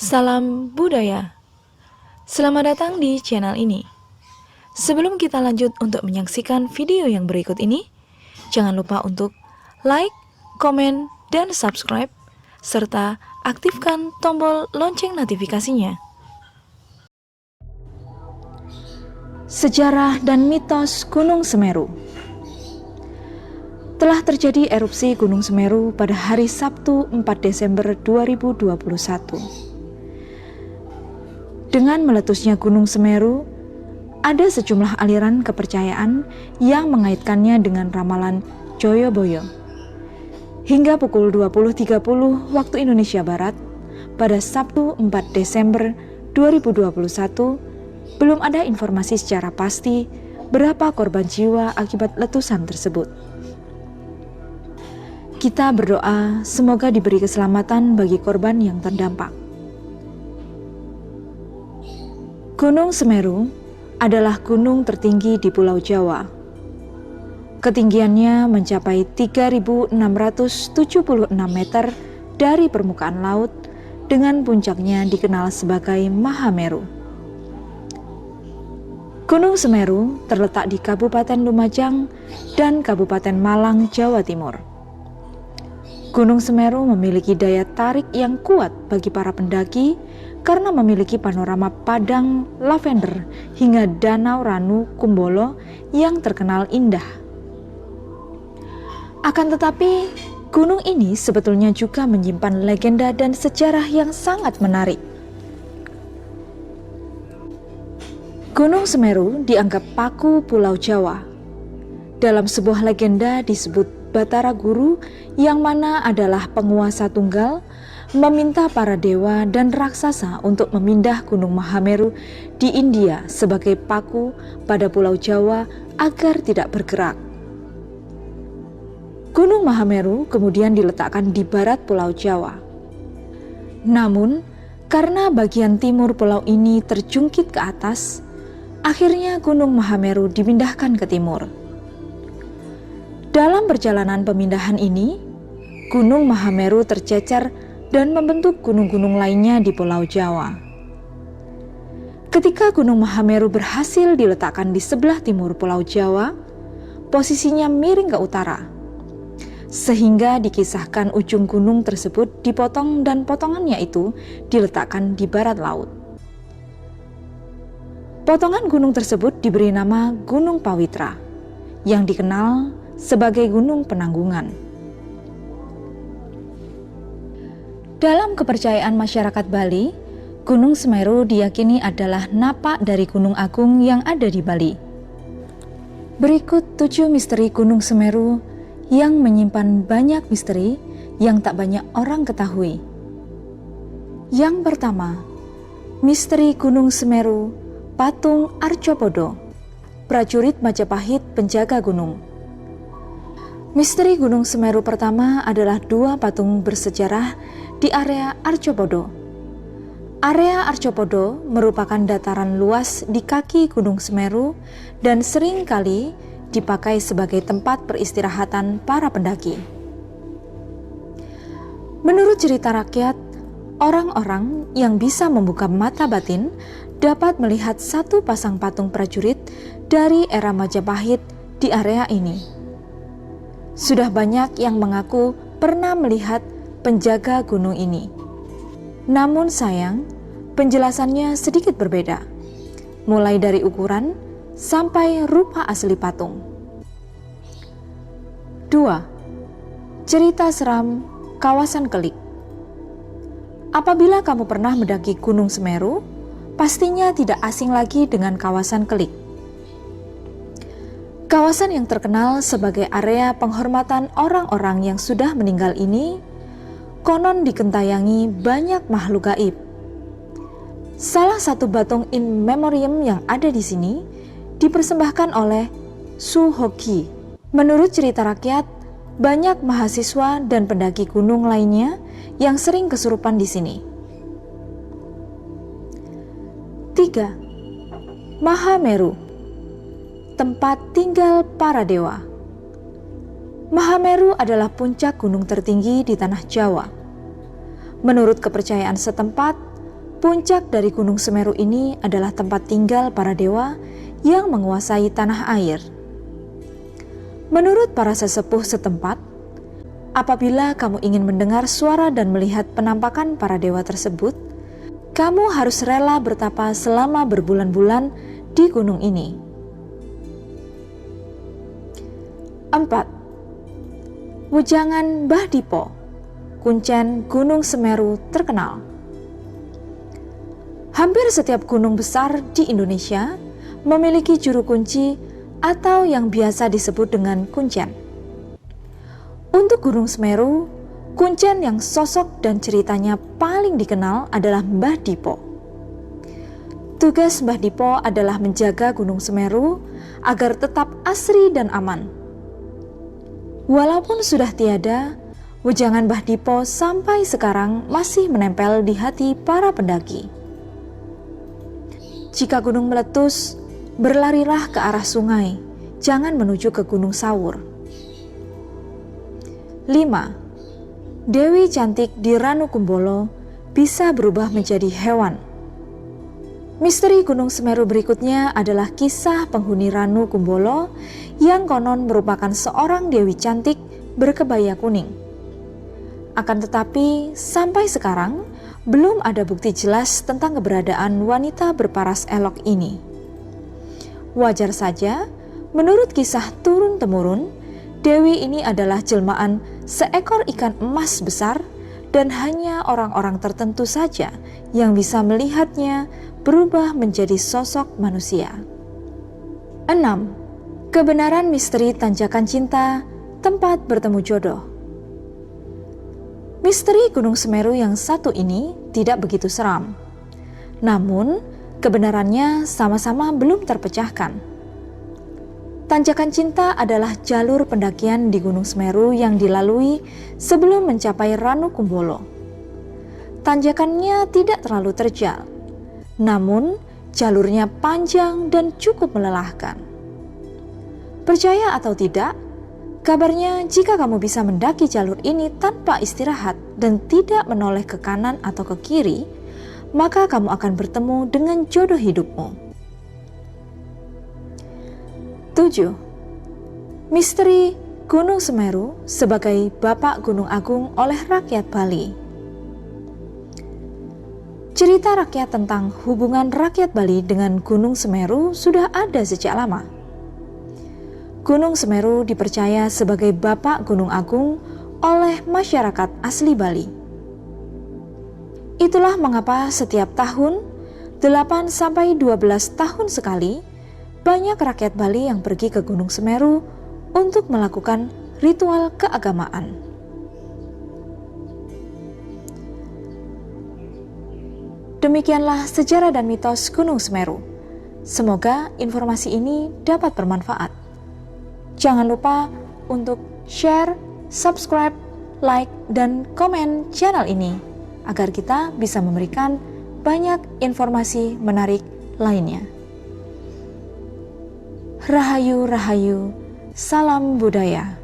Salam budaya. Selamat datang di channel ini. Sebelum kita lanjut untuk menyaksikan video yang berikut ini, jangan lupa untuk like, komen, dan subscribe, serta aktifkan tombol lonceng notifikasinya. Sejarah dan mitos Gunung Semeru. Telah terjadi erupsi Gunung Semeru pada hari Sabtu 4 Desember 2021. Dengan meletusnya Gunung Semeru, ada sejumlah aliran kepercayaan yang mengaitkannya dengan ramalan Joyoboyo. Hingga pukul 20.30 waktu Indonesia Barat, pada Sabtu 4 Desember 2021, belum ada informasi secara pasti berapa korban jiwa akibat letusan tersebut. Kita berdoa semoga diberi keselamatan bagi korban yang terdampak. Gunung Semeru adalah gunung tertinggi di Pulau Jawa. Ketinggiannya mencapai 3.676 meter dari permukaan laut, dengan puncaknya dikenal sebagai Mahameru. Gunung Semeru terletak di Kabupaten Lumajang dan Kabupaten Malang, Jawa Timur. Gunung Semeru memiliki daya tarik yang kuat bagi para pendaki karena memiliki panorama padang lavender hingga Danau Ranu Kumbolo yang terkenal indah. Akan tetapi, gunung ini sebetulnya juga menyimpan legenda dan sejarah yang sangat menarik. Gunung Semeru dianggap paku Pulau Jawa. Dalam sebuah legenda disebut Batara Guru, yang mana adalah penguasa tunggal, meminta para dewa dan raksasa untuk memindah Gunung Mahameru di India sebagai paku pada Pulau Jawa agar tidak bergerak. Gunung Mahameru kemudian diletakkan di barat Pulau Jawa. Namun, karena bagian timur pulau ini terjungkit ke atas, akhirnya Gunung Mahameru dipindahkan ke timur. Dalam perjalanan pemindahan ini, Gunung Mahameru tercecer dan membentuk gunung-gunung lainnya di Pulau Jawa. Ketika Gunung Mahameru berhasil diletakkan di sebelah timur Pulau Jawa, posisinya miring ke utara, sehingga dikisahkan ujung gunung tersebut dipotong dan potongannya itu diletakkan di barat laut. Potongan gunung tersebut diberi nama Gunung Pawitra, yang dikenal sebagai Gunung Penanggungan. Dalam kepercayaan masyarakat Bali, Gunung Semeru diyakini adalah napak dari Gunung Agung yang ada di Bali. Berikut 7 misteri Gunung Semeru yang menyimpan banyak misteri yang tak banyak orang ketahui. Yang pertama, misteri Gunung Semeru, patung Arcopodo, prajurit Majapahit penjaga gunung. Misteri Gunung Semeru pertama adalah 2 patung bersejarah di area Arcopodo. Area Arcopodo merupakan dataran luas di kaki Gunung Semeru dan sering kali dipakai sebagai tempat peristirahatan para pendaki. Menurut cerita rakyat, orang-orang yang bisa membuka mata batin dapat melihat 1 pasang patung prajurit dari era Majapahit di area ini. Sudah banyak yang mengaku pernah melihat penjaga gunung ini. Namun sayang, penjelasannya sedikit berbeda, mulai dari ukuran sampai rupa asli patung. 2. Cerita seram kawasan Kelik. Apabila kamu pernah mendaki Gunung Semeru, pastinya tidak asing lagi dengan kawasan Kelik. Kawasan yang terkenal sebagai area penghormatan orang-orang yang sudah meninggal ini, konon dikentayangi banyak makhluk gaib. Salah satu batu in memoriam yang ada di sini dipersembahkan oleh Su Hoki. Menurut cerita rakyat, banyak mahasiswa dan pendaki gunung lainnya yang sering kesurupan di sini. 3. Mahameru, tempat tinggal para dewa. Mahameru adalah puncak gunung tertinggi di tanah Jawa. Menurut kepercayaan setempat, puncak dari Gunung Semeru ini adalah tempat tinggal para dewa yang menguasai tanah air. Menurut para sesepuh setempat, apabila kamu ingin mendengar suara dan melihat penampakan para dewa tersebut, kamu harus rela bertapa selama berbulan-bulan di gunung ini. 4. Wejangan Mbah Dipo, kuncen Gunung Semeru terkenal. Hampir setiap gunung besar di Indonesia memiliki juru kunci atau yang biasa disebut dengan kuncen. Untuk Gunung Semeru, kuncen yang sosok dan ceritanya paling dikenal adalah Mbah Dipo. Tugas Mbah Dipo adalah menjaga Gunung Semeru agar tetap asri dan aman. Walaupun sudah tiada, wejangan Mbah Dipo sampai sekarang masih menempel di hati para pendaki. Jika gunung meletus, berlarilah ke arah sungai, jangan menuju ke Gunung Sawur. 5. Dewi cantik di Ranu Kumbolo bisa berubah menjadi hewan. Misteri Gunung Semeru berikutnya adalah kisah penghuni Ranu Kumbolo yang konon merupakan seorang dewi cantik berkebaya kuning. Akan tetapi, sampai sekarang belum ada bukti jelas tentang keberadaan wanita berparas elok ini. Wajar saja, menurut kisah turun-temurun, dewi ini adalah jelmaan seekor ikan emas besar dan hanya orang-orang tertentu saja yang bisa melihatnya berubah menjadi sosok manusia. 6. Kebenaran misteri Tanjakan Cinta, tempat bertemu jodoh. Misteri Gunung Semeru yang satu ini tidak begitu seram. Namun, kebenarannya sama-sama belum terpecahkan. Tanjakan Cinta adalah jalur pendakian di Gunung Semeru yang dilalui sebelum mencapai Ranu Kumbolo. Tanjakannya tidak terlalu terjal, namun jalurnya panjang dan cukup melelahkan. Percaya atau tidak, kabarnya jika kamu bisa mendaki jalur ini tanpa istirahat dan tidak menoleh ke kanan atau ke kiri, maka kamu akan bertemu dengan jodoh hidupmu. 7. Misteri Gunung Semeru sebagai Bapak Gunung Agung oleh rakyat Bali. Cerita rakyat tentang hubungan rakyat Bali dengan Gunung Semeru sudah ada sejak lama. Gunung Semeru dipercaya sebagai Bapak Gunung Agung oleh masyarakat asli Bali. Itulah mengapa setiap tahun 8-12 tahun sekali banyak rakyat Bali yang pergi ke Gunung Semeru untuk melakukan ritual keagamaan. Demikianlah sejarah dan mitos Gunung Semeru. Semoga informasi ini dapat bermanfaat. Jangan lupa untuk share, subscribe, like, dan komen channel ini agar kita bisa memberikan banyak informasi menarik lainnya. Rahayu, rahayu, salam budaya.